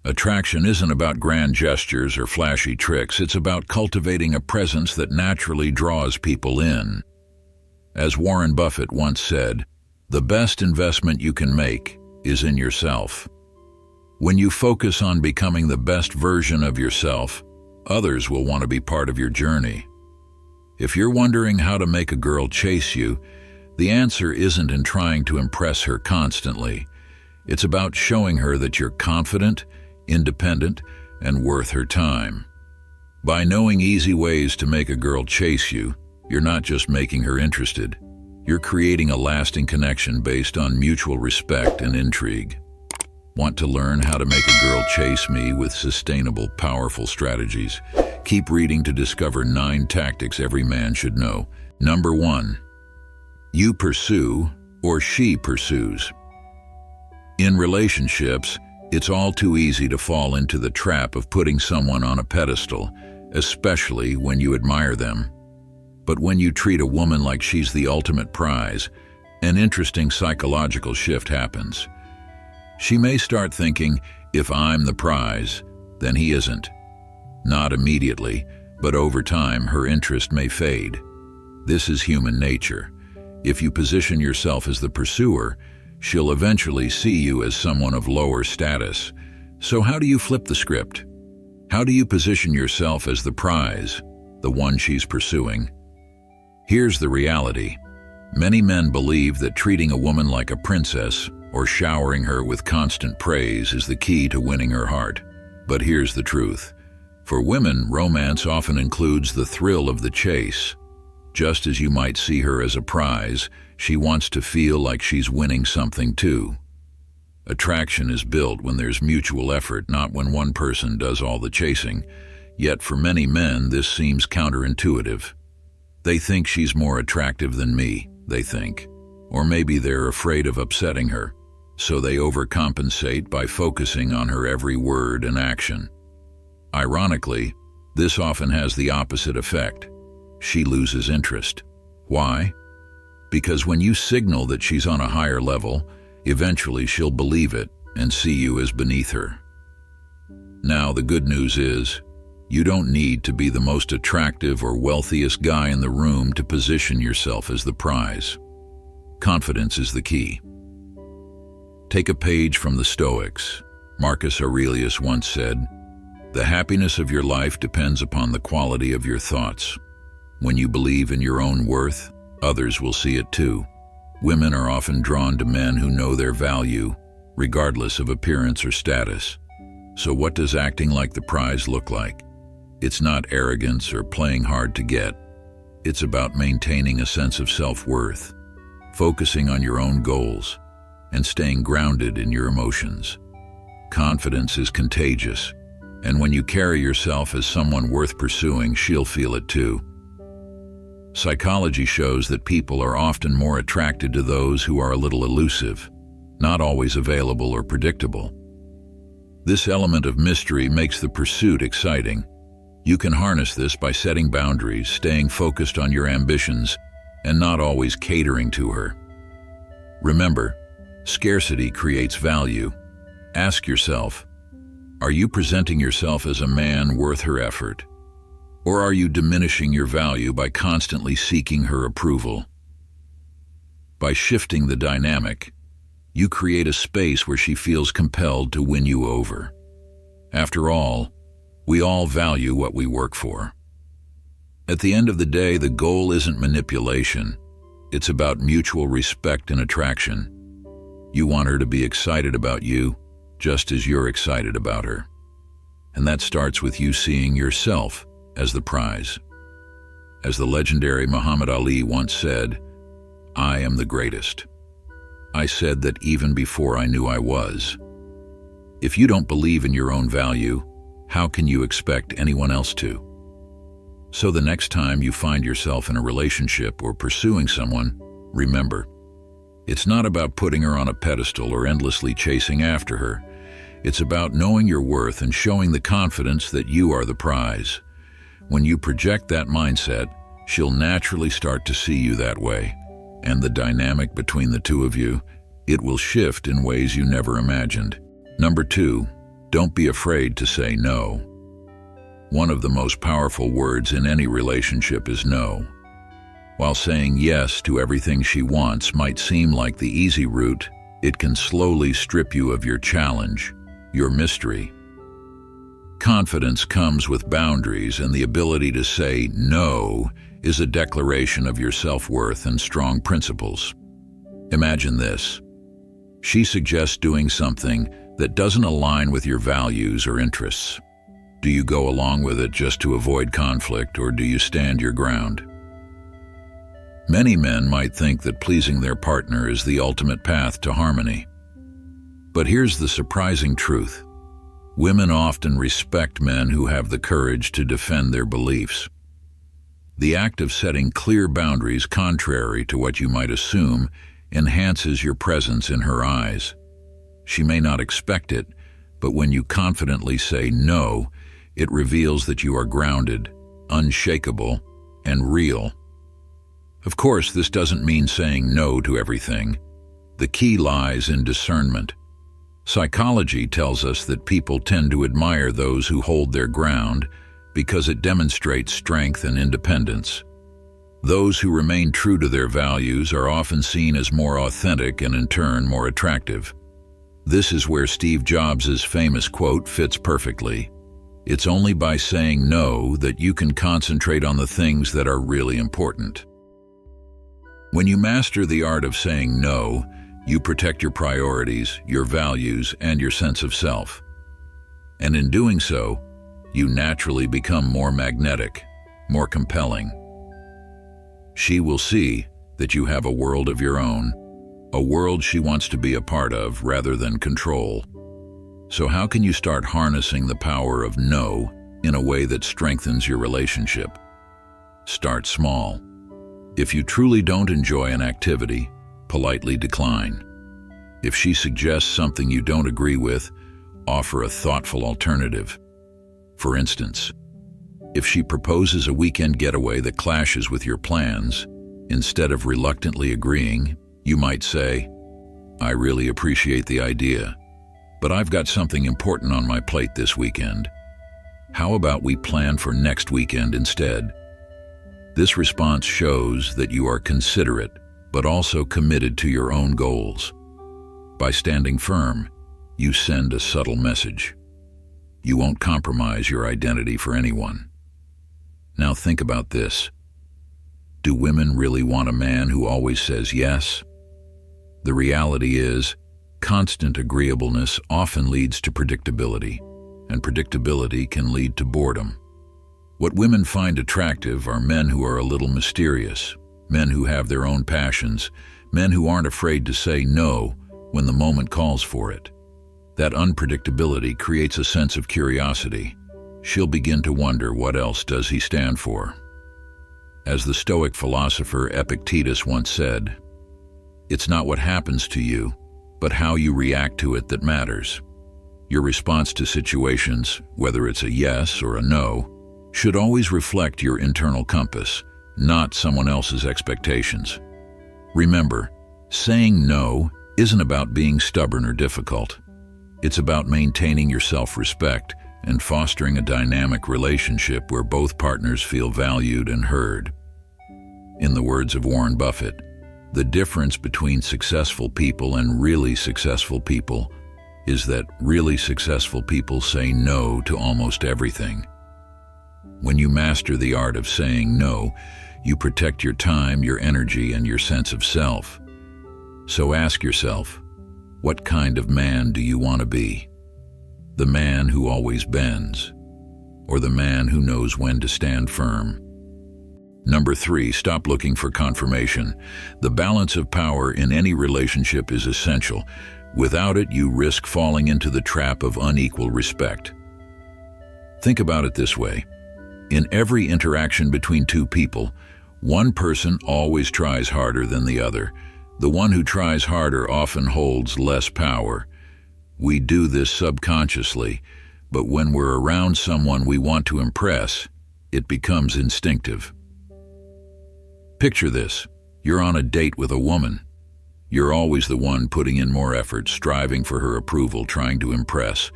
Attraction isn't about grand gestures or flashy tricks, it's about cultivating a presence that naturally draws people in. As Warren Buffett once said, the best investment you can make is in yourself. When you focus on becoming the best version of yourself, others will want to be part of your journey. If you're wondering how to make a girl chase you, the answer isn't in trying to impress her constantly. It's about showing her that you're confident, independent, and worth her time. By knowing easy ways to make a girl chase you, you're not just making her interested. You're creating a lasting connection based on mutual respect and intrigue. Want to learn how to make a girl chase me with sustainable, powerful strategies? Keep reading to discover 9 tactics every man should know. Number 1. You pursue or she pursues. In relationships, it's all too easy to fall into the trap of putting someone on a pedestal, especially when you admire them. But when you treat a woman like she's the ultimate prize, an interesting psychological shift happens. She may start thinking, if I'm the prize, then he isn't. Not immediately, but over time her interest may fade. This is human nature. If you position yourself as the pursuer, she'll eventually see you as someone of lower status. So how do you flip the script? How do you position yourself as the prize, the one she's pursuing? Here's the reality. Many men believe that treating a woman like a princess or showering her with constant praise is the key to winning her heart. But here's the truth. For women, romance often includes the thrill of the chase. Just as you might see her as a prize, she wants to feel like she's winning something too. Attraction is built when there's mutual effort, not when one person does all the chasing. Yet for many men, this seems counterintuitive. They think she's more attractive than me, they think. Or maybe they're afraid of upsetting her, so they overcompensate by focusing on her every word and action. Ironically, this often has the opposite effect. She loses interest. Why? Because when you signal that she's on a higher level, eventually she'll believe it and see you as beneath her. Now, the good news is, you don't need to be the most attractive or wealthiest guy in the room to position yourself as the prize. Confidence is the key. Take a page from the Stoics. Marcus Aurelius once said, "The happiness of your life depends upon the quality of your thoughts. When you believe in your own worth, others will see it too." Women are often drawn to men who know their value, regardless of appearance or status. So what does acting like the prize look like? It's not arrogance or playing hard to get. It's about maintaining a sense of self-worth, focusing on your own goals, and staying grounded in your emotions. Confidence is contagious, and when you carry yourself as someone worth pursuing, she'll feel it too. Psychology shows that people are often more attracted to those who are a little elusive, not always available or predictable. This element of mystery makes the pursuit exciting. You can harness this by setting boundaries, staying focused on your ambitions, and not always catering to her. Remember, scarcity creates value. Ask yourself, are you presenting yourself as a man worth her effort? Or are you diminishing your value by constantly seeking her approval? By shifting the dynamic, you create a space where she feels compelled to win you over. After all, we all value what we work for. At the end of the day, the goal isn't manipulation. It's about mutual respect and attraction. You want her to be excited about you, just as you're excited about her. And that starts with you seeing yourself as the prize. As the legendary Muhammad Ali once said, "I am the greatest. I said that even before I knew I was." If you don't believe in your own value, how can you expect anyone else to? So the next time you find yourself in a relationship or pursuing someone, remember, it's not about putting her on a pedestal or endlessly chasing after her. It's about knowing your worth and showing the confidence that you are the prize. When you project that mindset, she'll naturally start to see you that way. And the dynamic between the two of you, it will shift in ways you never imagined. Number 2, Don't be afraid to say no. One of the most powerful words in any relationship is no. While saying yes to everything she wants might seem like the easy route, it can slowly strip you of your challenge, your mystery. Confidence comes with boundaries, and the ability to say no is a declaration of your self-worth and strong principles. Imagine this. She suggests doing something that doesn't align with your values or interests. Do you go along with it just to avoid conflict, or do you stand your ground? Many men might think that pleasing their partner is the ultimate path to harmony. But here's the surprising truth. Women often respect men who have the courage to defend their beliefs. The act of setting clear boundaries, contrary to what you might assume, enhances your presence in her eyes. She may not expect it, but when you confidently say no, it reveals that you are grounded, unshakable, and real. Of course, this doesn't mean saying no to everything. The key lies in discernment. Psychology tells us that people tend to admire those who hold their ground because it demonstrates strength and independence. Those who remain true to their values are often seen as more authentic and in turn more attractive. This is where Steve Jobs' famous quote fits perfectly. It's only by saying no that you can concentrate on the things that are really important. When you master the art of saying no, you protect your priorities, your values, and your sense of self. And in doing so, you naturally become more magnetic, more compelling. She will see that you have a world of your own, a world she wants to be a part of rather than control. So how can you start harnessing the power of no in a way that strengthens your relationship? Start small. If you truly don't enjoy an activity, politely decline. If she suggests something you don't agree with, offer a thoughtful alternative. For instance, if she proposes a weekend getaway that clashes with your plans, instead of reluctantly agreeing, you might say, "I really appreciate the idea, but I've got something important on my plate this weekend. How about we plan for next weekend instead?" This response shows that you are considerate, but also committed to your own goals. By standing firm, you send a subtle message. You won't compromise your identity for anyone. Now think about this. Do women really want a man who always says yes? The reality is, constant agreeableness often leads to predictability, and predictability can lead to boredom. What women find attractive are men who are a little mysterious, men who have their own passions, men who aren't afraid to say no when the moment calls for it. That unpredictability creates a sense of curiosity. She'll begin to wonder, what else does he stand for? As the Stoic philosopher Epictetus once said, "It's not what happens to you, but how you react to it that matters." Your response to situations, whether it's a yes or a no, should always reflect your internal compass, not someone else's expectations. Remember, saying no isn't about being stubborn or difficult. It's about maintaining your self-respect and fostering a dynamic relationship where both partners feel valued and heard. In the words of Warren Buffett, the difference between successful people and really successful people is that really successful people say no to almost everything. When you master the art of saying no, you protect your time, your energy, and your sense of self. So ask yourself, what kind of man do you want to be? The man who always bends, or the man who knows when to stand firm? Number 3, stop looking for confirmation. The balance of power in any relationship is essential. Without it, you risk falling into the trap of unequal respect. Think about it this way. In every interaction between two people, one person always tries harder than the other. The one who tries harder often holds less power. We do this subconsciously, but when we're around someone we want to impress, it becomes instinctive. Picture this. You're on a date with a woman. You're always the one putting in more effort, striving for her approval, trying to impress.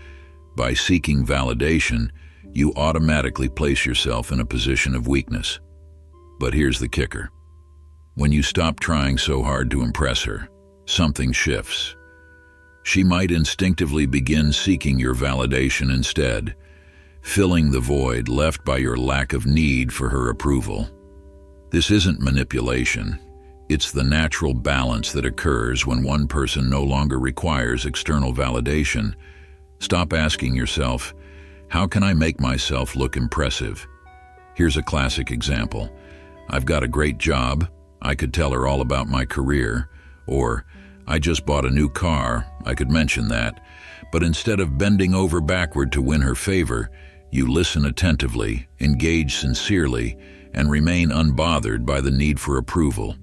By seeking validation, you automatically place yourself in a position of weakness. But here's the kicker. When you stop trying so hard to impress her, something shifts. She might instinctively begin seeking your validation instead, filling the void left by your lack of need for her approval. This isn't manipulation. It's the natural balance that occurs when one person no longer requires external validation. Stop asking yourself, how can I make myself look impressive? Here's a classic example. I've got a great job. I could tell her all about my career. Or, I just bought a new car. I could mention that. But instead of bending over backward to win her favor, you listen attentively, engage sincerely, and remain unbothered by the need for approval.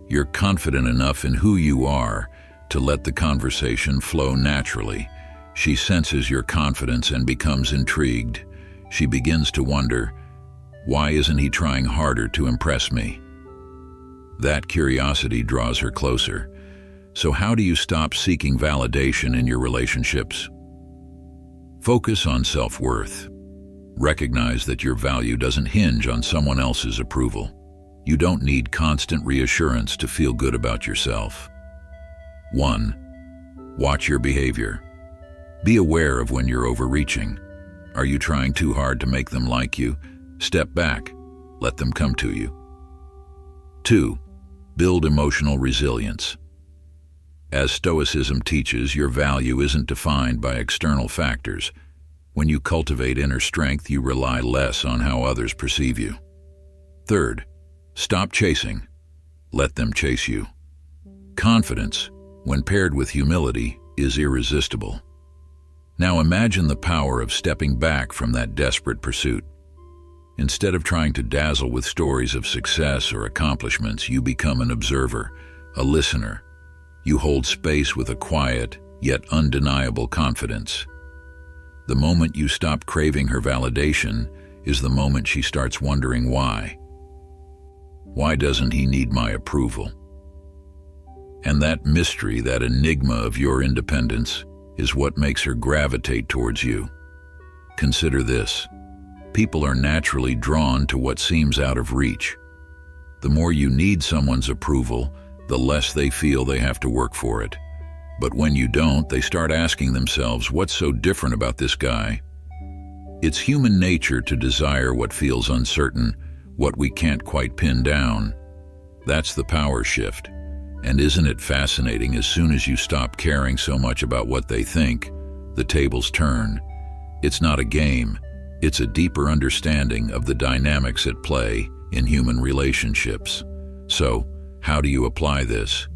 You're confident enough in who you are to let the conversation flow naturally. She senses your confidence and becomes intrigued. She begins to wonder, why isn't he trying harder to impress me? That curiosity draws her closer. So how do you stop seeking validation in your relationships? Focus on self-worth. Recognize that your value doesn't hinge on someone else's approval. You don't need constant reassurance to feel good about yourself. 1. Watch your behavior. Be aware of when you're overreaching. Are you trying too hard to make them like you? Step back. Let them come to you. 2. Build emotional resilience. As Stoicism teaches, your value isn't defined by external factors. When you cultivate inner strength, you rely less on how others perceive you. 3. Stop chasing. Let them chase you. Confidence, when paired with humility, is irresistible. Now imagine the power of stepping back from that desperate pursuit. Instead of trying to dazzle with stories of success or accomplishments, you become an observer, a listener. You hold space with a quiet, yet undeniable confidence. The moment you stop craving her validation is the moment she starts wondering why. Why doesn't he need my approval? And that mystery, that enigma of your independence, is what makes her gravitate towards you. Consider this. People are naturally drawn to what seems out of reach. The more you need someone's approval, the less they feel they have to work for it. But when you don't, they start asking themselves, what's so different about this guy? It's human nature to desire what feels uncertain, what we can't quite pin down. That's the power shift. And isn't it fascinating, as soon as you stop caring so much about what they think, the tables turn. It's not a game. It's a deeper understanding of the dynamics at play in human relationships. So, how do you apply this?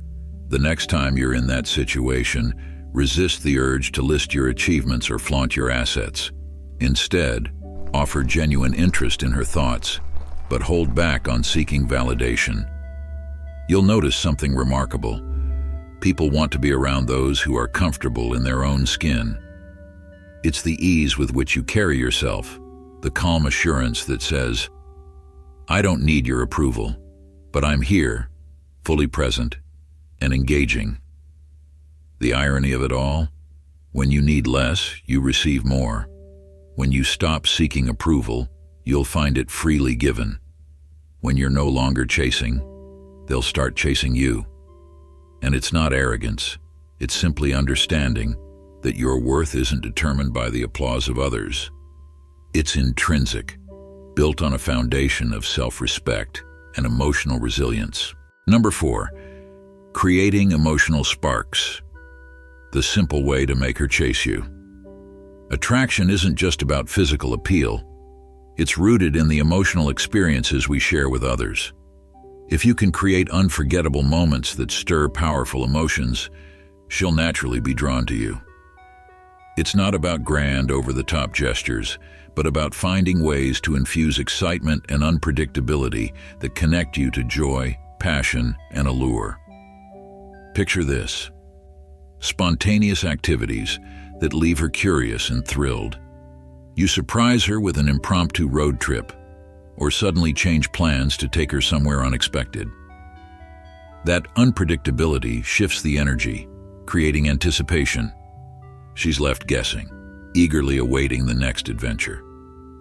The next time you're in that situation, resist the urge to list your achievements or flaunt your assets. Instead, offer genuine interest in her thoughts, but hold back on seeking validation. You'll notice something remarkable. People want to be around those who are comfortable in their own skin. It's the ease with which you carry yourself, the calm assurance that says, I don't need your approval, but I'm here, fully present, and engaging. The irony of it all? When you need less, you receive more. When you stop seeking approval, you'll find it freely given. When you're no longer chasing, they'll start chasing you. And it's not arrogance, it's simply understanding that your worth isn't determined by the applause of others. It's intrinsic, built on a foundation of self-respect and emotional resilience. Number 4, creating emotional sparks. The simple way to make her chase you. Attraction isn't just about physical appeal. It's rooted in the emotional experiences we share with others. If you can create unforgettable moments that stir powerful emotions, she'll naturally be drawn to you. It's not about grand, over-the-top gestures, but about finding ways to infuse excitement and unpredictability that connect you to joy, passion, and allure. Picture this: spontaneous activities that leave her curious and thrilled. You surprise her with an impromptu road trip, or suddenly change plans to take her somewhere unexpected. That unpredictability shifts the energy, creating anticipation. She's left guessing. eagerly awaiting the next adventure.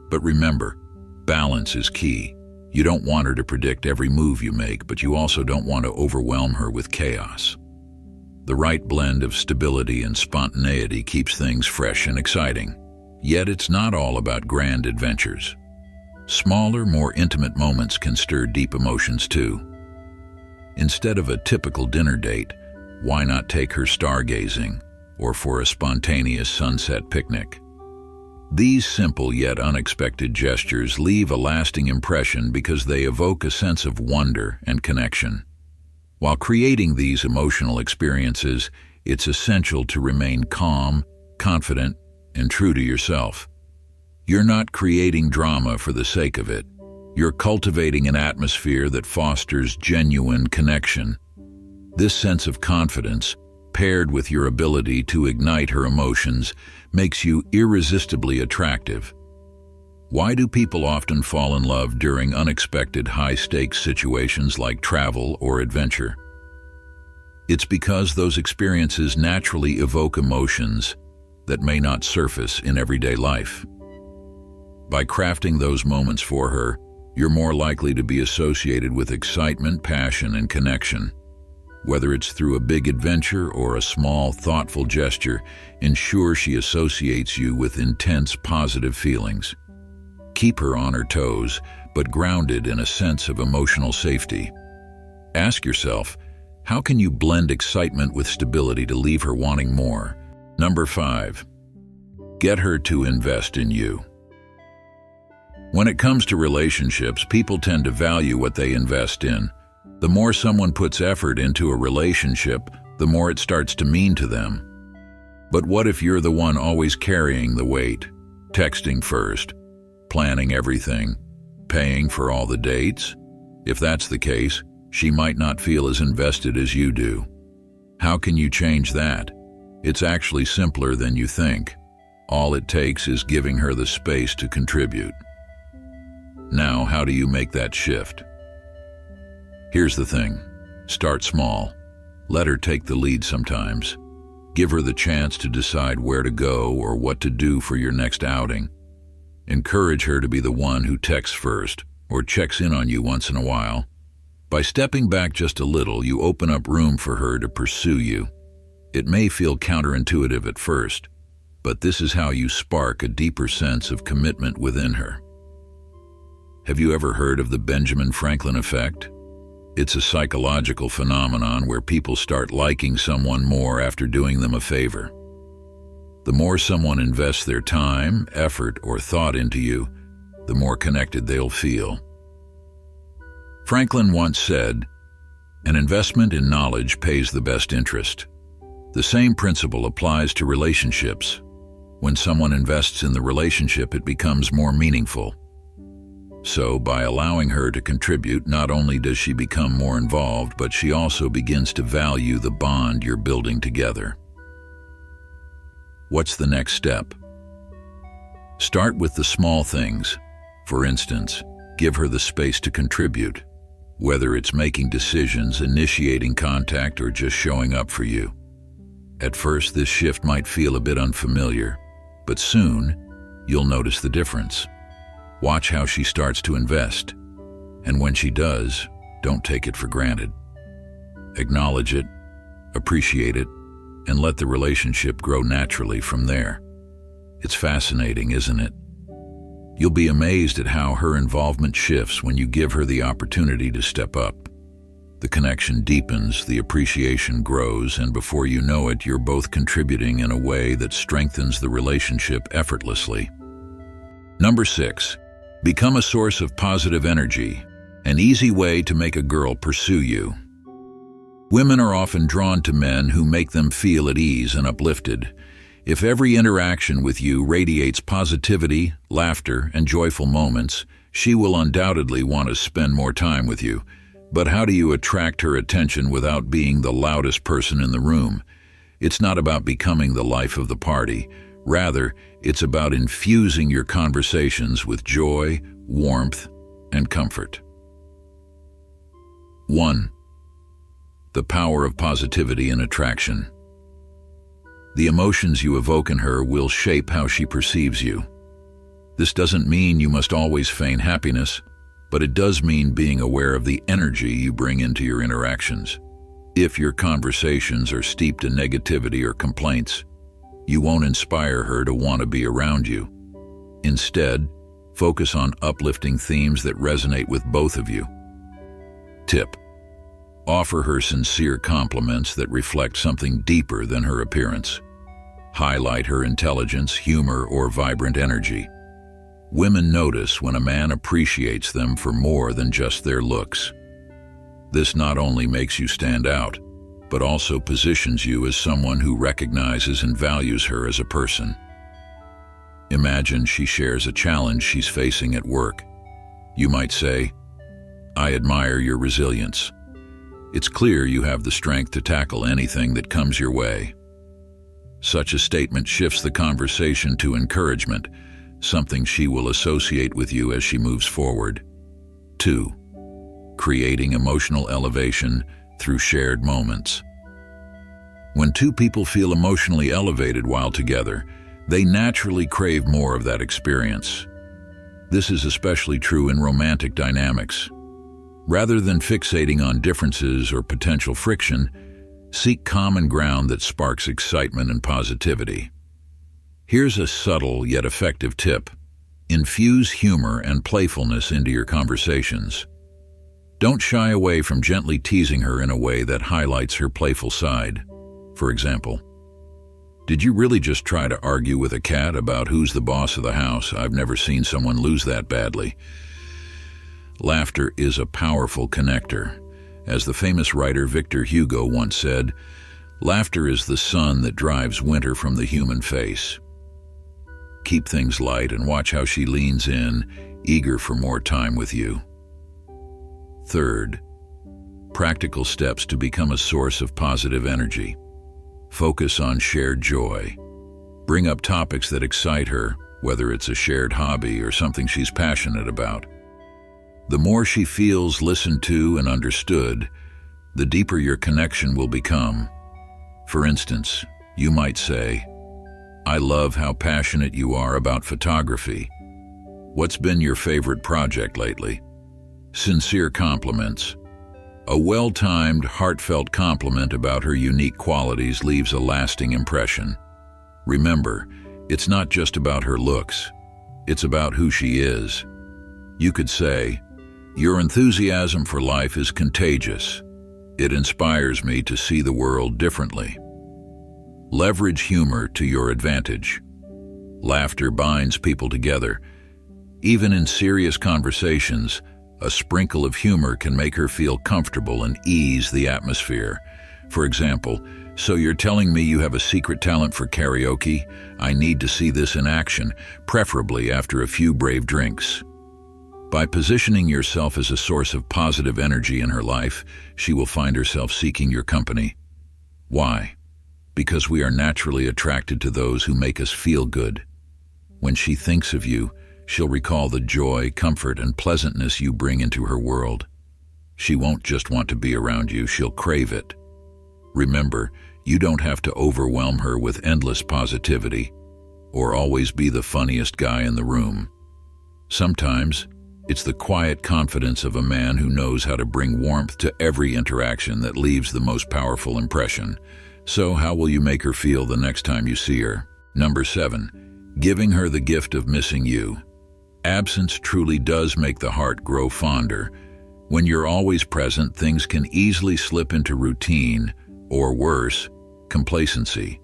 But remember, balance is key. You don't want her to predict every move you make, but you also don't want to overwhelm her with chaos. The right blend of stability and spontaneity keeps things fresh and exciting. Yet it's not all about grand adventures. Smaller, more intimate moments can stir deep emotions too. Instead of a typical dinner date, why not take her stargazing or for a spontaneous sunset picnic? These simple yet unexpected gestures leave a lasting impression because they evoke a sense of wonder and connection. While creating these emotional experiences, it's essential to remain calm, confident, and true to yourself. You're not creating drama for the sake of it. You're cultivating an atmosphere that fosters genuine connection. This sense of confidence, paired with your ability to ignite her emotions, makes you irresistibly attractive. Why do people often fall in love during unexpected high-stakes situations like travel or adventure? It's because those experiences naturally evoke emotions that may not surface in everyday life. By crafting those moments for her, you're more likely to be associated with excitement, passion, and connection. Whether it's through a big adventure or a small, thoughtful gesture, ensure she associates you with intense, positive feelings. Keep her on her toes, but grounded in a sense of emotional safety. Ask yourself, how can you blend excitement with stability to leave her wanting more? Number 5. Get her to invest in you. When it comes to relationships, people tend to value what they invest in. The more someone puts effort into a relationship, the more it starts to mean to them. But what if you're the one always carrying the weight, texting first, planning everything, paying for all the dates? If that's the case, she might not feel as invested as you do. How can you change that? It's actually simpler than you think. All it takes is giving her the space to contribute. Now, how do you make that shift? Here's the thing. Start small. Let her take the lead sometimes. Give her the chance to decide where to go or what to do for your next outing. Encourage her to be the one who texts first or checks in on you once in a while. By stepping back just a little, you open up room for her to pursue you. It may feel counterintuitive at first, but this is how you spark a deeper sense of commitment within her. Have you ever heard of the Benjamin Franklin effect? It's a psychological phenomenon where people start liking someone more after doing them a favor. The more someone invests their time, effort, or thought into you, the more connected they'll feel. Franklin once said, "An investment in knowledge pays the best interest." The same principle applies to relationships. When someone invests in the relationship, it becomes more meaningful. So, by allowing her to contribute, not only does she become more involved, but she also begins to value the bond you're building together. What's the next step? Start with the small things. For instance, give her the space to contribute, whether it's making decisions, initiating contact, or just showing up for you. At first, this shift might feel a bit unfamiliar, but soon, you'll notice the difference. Watch how she starts to invest, and when she does, don't take it for granted. Acknowledge it, appreciate it, and let the relationship grow naturally from there. It's fascinating, isn't it? You'll be amazed at how her involvement shifts when you give her the opportunity to step up. The connection deepens, the appreciation grows, and before you know it, you're both contributing in a way that strengthens the relationship effortlessly. Number 6. Become a source of positive energy, an easy way to make a girl pursue you. Women are often drawn to men who make them feel at ease and uplifted. If every interaction with you radiates positivity, laughter, and joyful moments, she will undoubtedly want to spend more time with you. But how do you attract her attention without being the loudest person in the room? It's not about becoming the life of the party. Rather, it's about infusing your conversations with joy, warmth, and comfort. 1. The power of positivity and attraction. The emotions you evoke in her will shape how she perceives you. This doesn't mean you must always feign happiness, but it does mean being aware of the energy you bring into your interactions. If your conversations are steeped in negativity or complaints, you won't inspire her to want to be around you. Instead, focus on uplifting themes that resonate with both of you. Tip: offer her sincere compliments that reflect something deeper than her appearance. Highlight her intelligence, humor, or vibrant energy. Women notice when a man appreciates them for more than just their looks. This not only makes you stand out, but also positions you as someone who recognizes and values her as a person. Imagine she shares a challenge she's facing at work. You might say, "I admire your resilience. It's clear you have the strength to tackle anything that comes your way." Such a statement shifts the conversation to encouragement, something she will associate with you as she moves forward. 2. Creating emotional elevation through shared moments. When two people feel emotionally elevated while together, they naturally crave more of that experience. This is especially true in romantic dynamics. Rather than fixating on differences or potential friction, seek common ground that sparks excitement and positivity. Here's a subtle yet effective tip: infuse humor and playfulness into your conversations. Don't shy away from gently teasing her in a way that highlights her playful side. For example, "Did you really just try to argue with a cat about who's the boss of the house? I've never seen someone lose that badly." Laughter is a powerful connector. As the famous writer Victor Hugo once said, "Laughter is the sun that drives winter from the human face." Keep things light and watch how she leans in, eager for more time with you. 3. Practical steps to become a source of positive energy. Focus on shared joy. Bring up topics that excite her, whether it's a shared hobby or something she's passionate about. The more she feels listened to and understood, the deeper your connection will become. For instance, you might say, "I love how passionate you are about photography. What's been your favorite project lately?" Sincere compliments. A well-timed, heartfelt compliment about her unique qualities leaves a lasting impression. Remember, it's not just about her looks. It's about who she is. You could say, "Your enthusiasm for life is contagious. It inspires me to see the world differently." Leverage humor to your advantage. Laughter binds people together. Even in serious conversations, a sprinkle of humor can make her feel comfortable and ease the atmosphere. For example, "So you're telling me you have a secret talent for karaoke? I need to see this in action, preferably after a few brave drinks." By positioning yourself as a source of positive energy in her life, she will find herself seeking your company. Why? Because we are naturally attracted to those who make us feel good. When she thinks of you, she'll recall the joy, comfort, and pleasantness you bring into her world. She won't just want to be around you, she'll crave it. Remember, you don't have to overwhelm her with endless positivity or always be the funniest guy in the room. Sometimes, it's the quiet confidence of a man who knows how to bring warmth to every interaction that leaves the most powerful impression. So how will you make her feel the next time you see her? 7. Giving her the gift of missing you. Absence truly does make the heart grow fonder. When you're always present, things can easily slip into routine, or worse, complacency.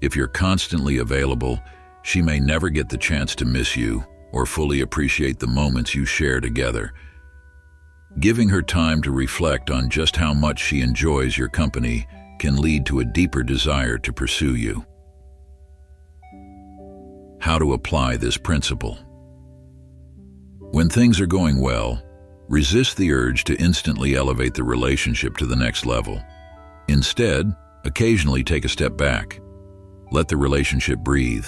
If you're constantly available, she may never get the chance to miss you or fully appreciate the moments you share together. Giving her time to reflect on just how much she enjoys your company can lead to a deeper desire to pursue you. How to apply this principle? When things are going well, resist the urge to instantly elevate the relationship to the next level. Instead, occasionally take a step back. Let the relationship breathe.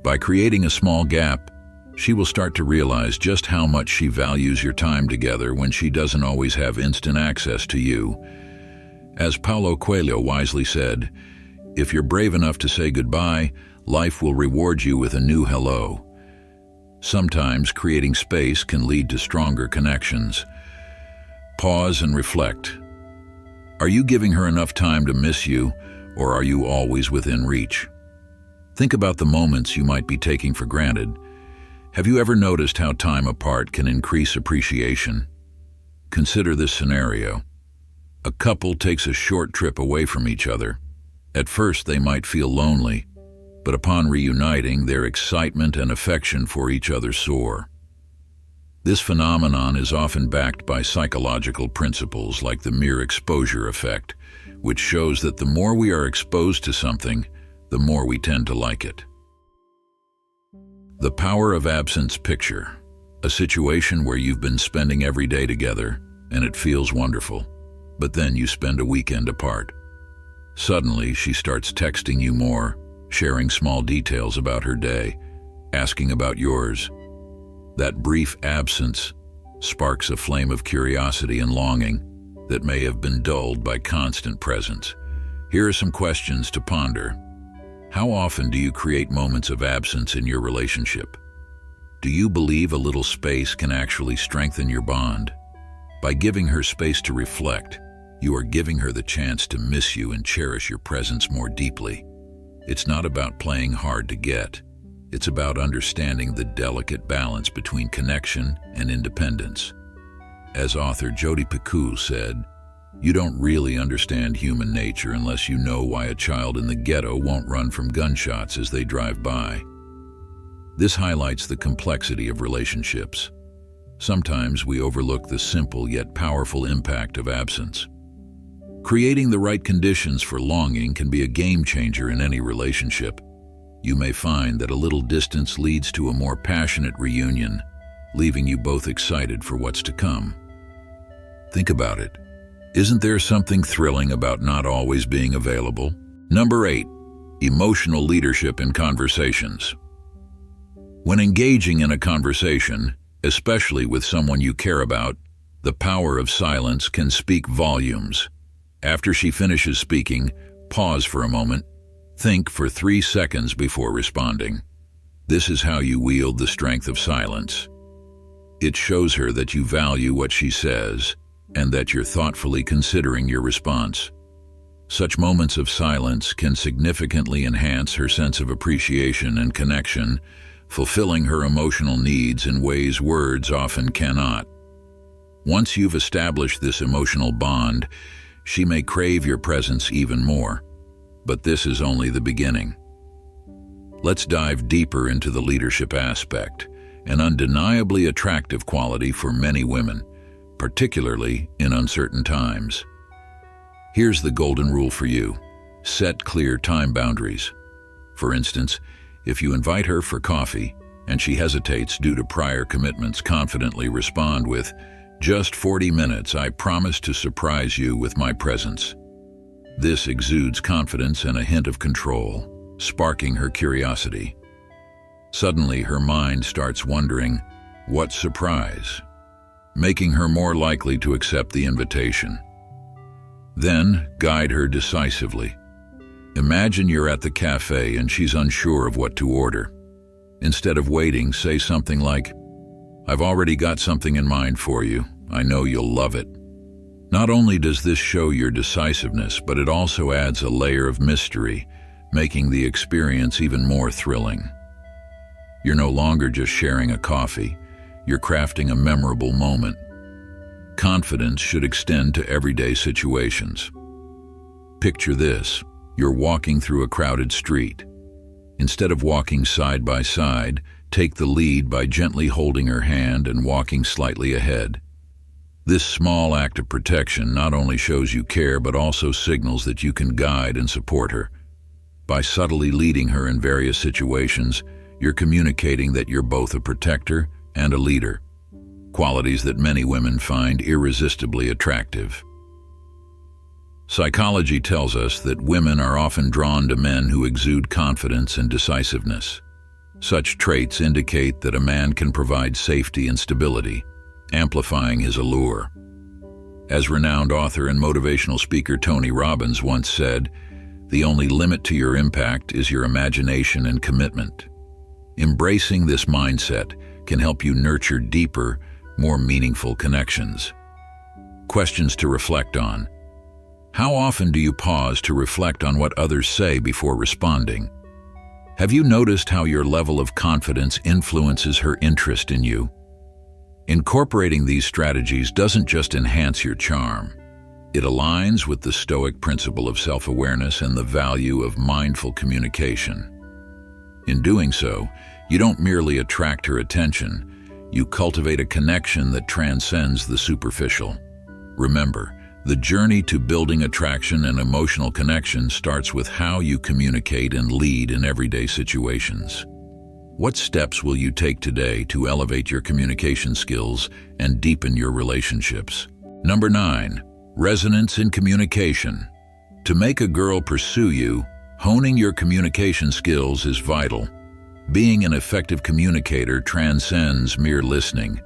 By creating a small gap, she will start to realize just how much she values your time together when she doesn't always have instant access to you. As Paulo Coelho wisely said, If you're brave enough to say goodbye, life will reward you with a new hello. Sometimes creating space can lead to stronger connections. Pause and reflect. Are you giving her enough time to miss you, or are you always within reach? Think about the moments you might be taking for granted. Have you ever noticed how time apart can increase appreciation? Consider this scenario. A couple takes a short trip away from each other. At first, they might feel lonely, but upon reuniting, their excitement and affection for each other soar. This phenomenon is often backed by psychological principles like the mere exposure effect, which shows that the more we are exposed to something, the more we tend to like it. The power of absence picture. A situation where you've been spending every day together, and it feels wonderful, but then you spend a weekend apart. Suddenly, she starts texting you more, sharing small details about her day, asking about yours. That brief absence sparks a flame of curiosity and longing that may have been dulled by constant presence. Here are some questions to ponder. How often do you create moments of absence in your relationship? Do you believe a little space can actually strengthen your bond? By giving her space to reflect, you are giving her the chance to miss you and cherish your presence more deeply. It's not about playing hard to get. It's about understanding the delicate balance between connection and independence. As author Jodi Picoult said, "You don't really understand human nature unless you know why a child in the ghetto won't run from gunshots as they drive by." This highlights the complexity of relationships. Sometimes we overlook the simple yet powerful impact of absence. Creating the right conditions for longing can be a game changer in any relationship. You may find that a little distance leads to a more passionate reunion, leaving you both excited for what's to come. Think about it. Isn't there something thrilling about not always being available? Number 8, emotional leadership in conversations. When engaging in a conversation, especially with someone you care about, the power of silence can speak volumes. After she finishes speaking, pause for a moment. Think for 3 seconds before responding. This is how you wield the strength of silence. It shows her that you value what she says and that you're thoughtfully considering your response. Such moments of silence can significantly enhance her sense of appreciation and connection, fulfilling her emotional needs in ways words often cannot. Once you've established this emotional bond, she may crave your presence even more. But this is only the beginning. Let's dive deeper into the leadership aspect, an undeniably attractive quality for many women, particularly in uncertain times. Here's the golden rule for you. Set clear time boundaries. For instance, if you invite her for coffee and she hesitates due to prior commitments, confidently respond with, "Just 40 minutes, I promise to surprise you with my presence." This exudes confidence and a hint of control, sparking her curiosity. Suddenly, her mind starts wondering, what surprise? Making her more likely to accept the invitation. Then, guide her decisively. Imagine you're at the cafe and she's unsure of what to order. Instead of waiting, say something like, "I've already got something in mind for you. I know you'll love it." Not only does this show your decisiveness, but it also adds a layer of mystery, making the experience even more thrilling. You're no longer just sharing a coffee, you're crafting a memorable moment. Confidence should extend to everyday situations. Picture this: you're walking through a crowded street. Instead of walking side by side, take the lead by gently holding her hand and walking slightly ahead. This small act of protection not only shows you care but also signals that you can guide and support her. By subtly leading her in various situations, you're communicating that you're both a protector and a leader, qualities that many women find irresistibly attractive. Psychology tells us that women are often drawn to men who exude confidence and decisiveness. Such traits indicate that a man can provide safety and stability, amplifying his allure. As renowned author and motivational speaker Tony Robbins once said, The only limit to your impact is your imagination and commitment. Embracing this mindset can help you nurture deeper, more meaningful connections. Questions to reflect on. How often do you pause to reflect on what others say before responding? Have you noticed how your level of confidence influences her interest in you? Incorporating these strategies doesn't just enhance your charm. It aligns with the Stoic principle of self-awareness and the value of mindful communication. In doing so, you don't merely attract her attention, you cultivate a connection that transcends the superficial. Remember, the journey to building attraction and emotional connection starts with how you communicate and lead in everyday situations. What steps will you take today to elevate your communication skills and deepen your relationships? Number 9. Resonance in communication. To make a girl pursue you, honing your communication skills is vital. Being an effective communicator transcends mere listening.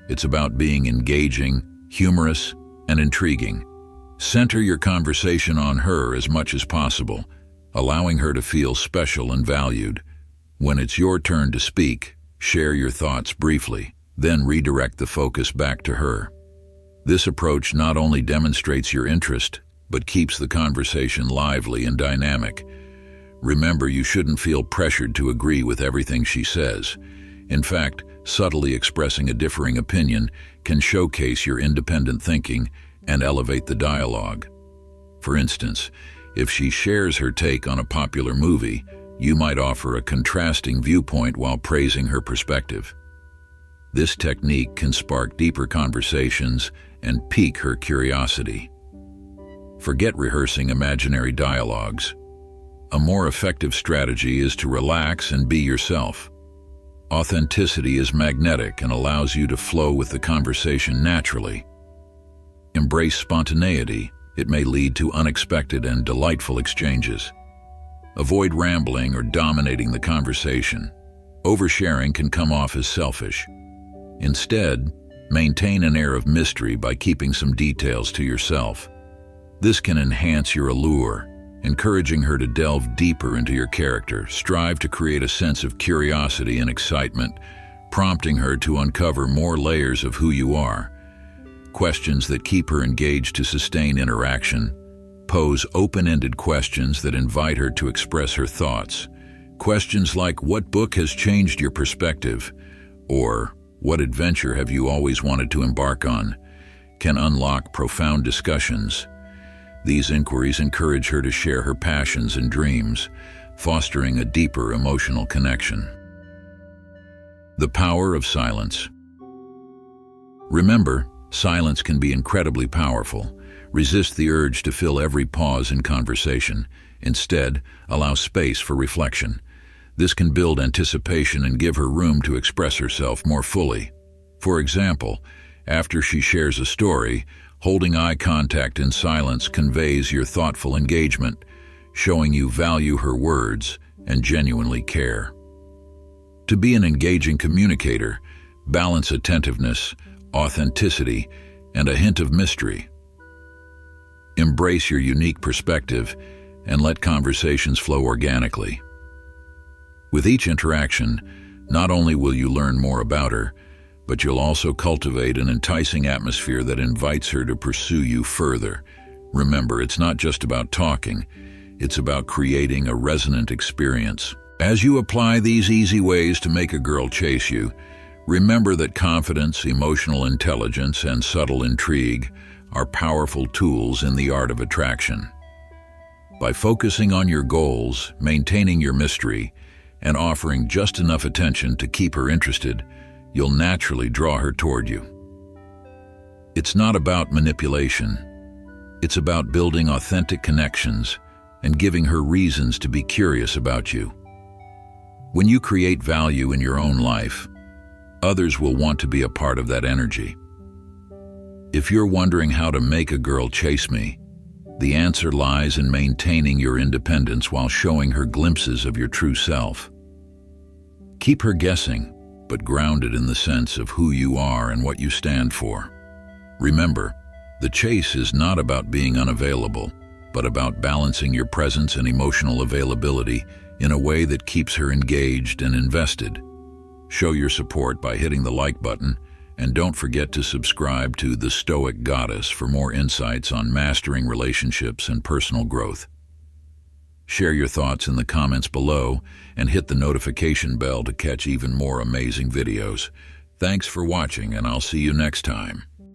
It's about being engaging, humorous, and intriguing. Center your conversation on her as much as possible, allowing her to feel special and valued. When it's your turn to speak, share your thoughts briefly, then redirect the focus back to her. This approach not only demonstrates your interest, but keeps the conversation lively and dynamic. Remember, you shouldn't feel pressured to agree with everything she says. In fact, subtly expressing a differing opinion can showcase your independent thinking and elevate the dialogue. For instance, if she shares her take on a popular movie, you might offer a contrasting viewpoint while praising her perspective. This technique can spark deeper conversations and pique her curiosity. Forget rehearsing imaginary dialogues. A more effective strategy is to relax and be yourself. Authenticity is magnetic and allows you to flow with the conversation naturally. Embrace spontaneity. It may lead to unexpected and delightful exchanges. Avoid rambling or dominating the conversation. Oversharing can come off as selfish. Instead, maintain an air of mystery by keeping some details to yourself. This can enhance your allure, encouraging her to delve deeper into your character. Strive to create a sense of curiosity and excitement, prompting her to uncover more layers of who you are. Questions that keep her engaged to sustain interaction. Pose open-ended questions that invite her to express her thoughts. Questions like, "What book has changed your perspective?" or "What adventure have you always wanted to embark on?" can unlock profound discussions. These inquiries encourage her to share her passions and dreams, fostering a deeper emotional connection. The power of silence. Remember, silence can be incredibly powerful. Resist the urge to fill every pause in conversation. Instead, allow space for reflection. This can build anticipation and give her room to express herself more fully. For example, after she shares a story, holding eye contact in silence conveys your thoughtful engagement, showing you value her words and genuinely care. To be an engaging communicator, balance attentiveness, authenticity, and a hint of mystery. Embrace your unique perspective and let conversations flow organically. With each interaction, not only will you learn more about her, but you'll also cultivate an enticing atmosphere that invites her to pursue you further. Remember, it's not just about talking, it's about creating a resonant experience. As you apply these easy ways to make a girl chase you, remember that confidence, emotional intelligence, and subtle intrigue are powerful tools in the art of attraction. By focusing on your goals, maintaining your mystery, and offering just enough attention to keep her interested, you'll naturally draw her toward you. It's not about manipulation. It's about building authentic connections and giving her reasons to be curious about you. When you create value in your own life, others will want to be a part of that energy. If you're wondering how to make a girl chase me, the answer lies in maintaining your independence while showing her glimpses of your true self. Keep her guessing, but grounded in the sense of who you are and what you stand for. Remember, the chase is not about being unavailable. but about balancing your presence and emotional availability in a way that keeps her engaged and invested. Show your support by hitting the like button, and don't forget to subscribe to The Stoic Goddess for more insights on mastering relationships and personal growth. Share your thoughts in the comments below and hit the notification bell to catch even more amazing videos. Thanks for watching, and I'll see you next time.